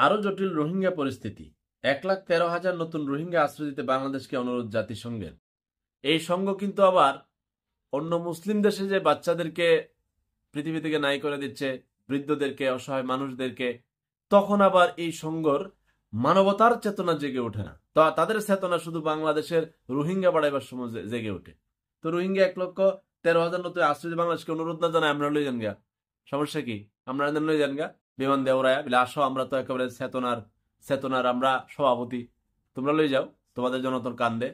আরো জটিল রোহিঙ্গা পরিস্থিতি। 1,13,000 নতুন রোহিঙ্গা আশ্রয় দিতে বাংলাদেশকে অনুরোধ জাতিসংঘের। এই সংঘ কিন্তু আবার অন্য মুসলিম দেশে যে বাচ্চাদেরকে পৃথিবী থেকে নাই করে দিচ্ছে, বৃদ্ধদেরকে, অসহায় মানুষদেরকে, তখন আবার এই সংঘর মানবতার চেতনা জেগে ওঠে না। তো তাদের চেতনা শুধু বাংলাদেশের রোহিঙ্গা বাড়াইবার সময় জেগে ওঠে। তো রোহিঙ্গা 1,13,000 নতুন আশ্রয় দিয়ে বাংলাদেশকে অনুরোধ না জানায় আমরা লই যান গা, সমস্যা কি? আমরা লই যান গা বিমান দেওরায় বলে আসো, আমরা তো একেবারে চেতনার আমরা সভাপতি, তোমরা লই যাও, তোমাদের জনতন কান্দে।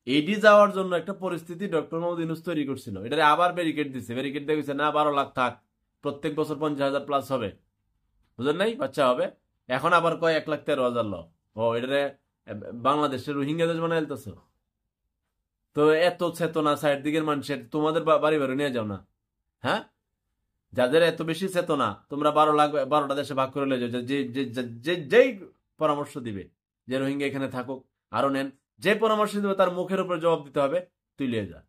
এইডি যাওয়ার জন্য একটা পরিস্থিতি ডক্টর মোহাম্মদ ইউনূস তৈরি করছিল। এটা আবার ব্যারিকেড দিছে, ব্যারিকেড দেখেছে না 12 লাখ থাক, প্রত্যেক বছর 50,000 প্লাস হবে, বুঝলেন নাই, বাচ্চা হবে। এখন আবার কয় 1,13,000 ল। ও এটারে বাংলাদেশের রোহিঙ্গা দেশ বানাই ফেলতেছ। তো এত চেতনা সাইড দিকের মানুষের তোমাদের বাড়ি বাড়ি নিয়ে যাও না, হ্যাঁ? যাদের এত বেশি চেতনা, তোমরা 12টা দেশে ভাগ করে যাও, যেই পরামর্শ দিবে যে রোহিঙ্গা এখানে থাকুক আরো নেন, যে পরামর্শ দিবে তার মুখের উপর জবাব দিতে হবে, তুই লিয়ে যা।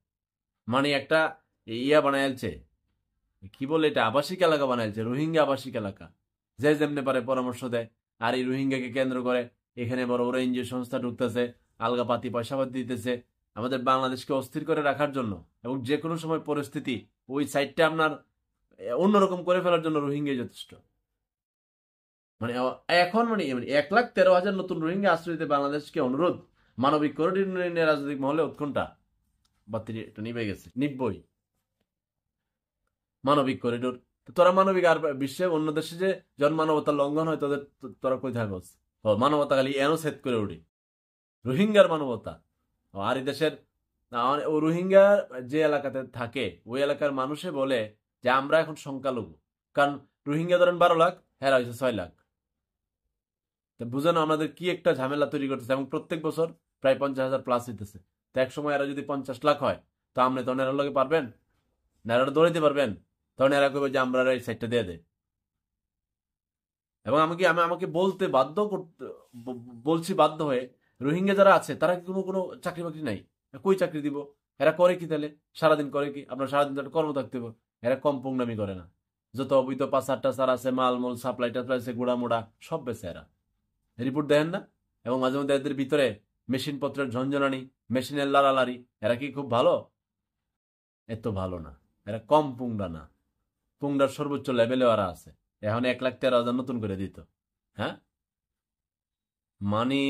মানে একটা ইয়া বানাইছে, কি বলে এটা, আবাসিক এলাকা বানাইছে, রোহিঙ্গা আবাসিক এলাকা। যে যেমনি পারে পরামর্শ দেয়। আর এই রোহিঙ্গাকে কেন্দ্র করে এখানে বড় বড় এনজিও সংস্থা ঢুকতেছে, আলগাপাতি পয়সাপাতি দিতেছে আমাদের বাংলাদেশকে অস্থির করে রাখার জন্য, এবং যে কোনো সময় পরিস্থিতি ওই সাইডটা আপনার অন্যরকম করে ফেলার জন্য রোহিঙ্গাই যথেষ্ট। মানে এখন 1,13,000 নতুন রোহিঙ্গা আশ্রয় দিতে বাংলাদেশকে অনুরোধ। মানবিক করিডোর নিয়ে রাজনৈতিক মহলে উৎকণ্ঠা। বাতিটা নিভে গেছে, নিবই মানবিক করিডোর। তোরা মানবিক আর বিশ্বে অন্য দেশে যে মানবতার লঙ্ঘন হয় তোদের, তোরা কই থাকস? মানবতা খালি এনো সেট করে উঠি, রোহিঙ্গার মানবতা। আর এই দেশের রোহিঙ্গা যে এলাকাতে থাকে ওই এলাকার মানুষে বলে যে আমরা এখন সংখ্যালঘু, কারণ রোহিঙ্গা ধরেন 12 লাখ, হেরা হয়েছে 6 লাখ। বুঝেন আমাদের কি একটা ঝামেলা তৈরি করতেছে, এবং প্রত্যেক বছর প্রায় 50,000 প্লাস হইতেছে। তো এক সময় এরা যদি 50 লাখ হয়, তো আপনি তখন এরা লোকে পারবেন না, এরা দৌড়াইতে পারবেন? তখন এরা কইবে যে আমরা এই সাইডটা দিয়ে দেয়। এবং আমাকে বলতে বাধ্য করতে বলছি, বাধ্য হয়ে, রোহিঙ্গা যারা আছে তারা কি কোনো চাকরি বাকরি নাই, কই চাকরি দিব? এরা করে কি তাহলে? সারাদিন করে কি? আপনার সারাদিন তো কর্ম থাকতে হবে। এরা কম পুংনামি করে না। যত অবৈধ পাচার টাচার আছে, মালমূল সাপ্লাই টাপ্লাই আছে, গুড়া মুড়া সব বেছে এরা। রিপোর্ট দেখেন না? এবং মাঝে মধ্যে এদের ভিতরে মেশিন পত্রের ঝঞ্ঝনানি, মেশিনের লাড়ালাড়ি। এরা কি খুব ভালো? এত ভালো না। এরা কম পুংডা না, পুংডার সর্বোচ্চ লেভেলে ওরা আছে। এখন 1,13,000 নতুন করে দিত, হ্যাঁ? মানে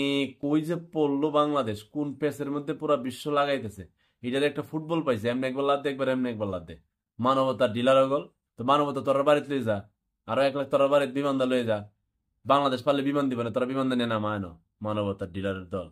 কই যে পড়লো বাংলাদেশ, কোন পেসের মধ্যে পুরা বিশ্ব লাগাইতেছে। এটার একটা ফুটবল পাইছে, এমনি একবার লাদ দে, একবার এমনি একবার লাদ দে। মানবতার ডিলার গল। তো মানবতা তোর বাড়িতে লয়ে যা, আরো 1 লাখ তোর বাড়িতে বিমান দা লয়ে যা। বাংলাদেশ পারলে বিমান দিবে না, তোরা বিমান দা নিয়ে নামায় না। মানবতার ডিলারের দল।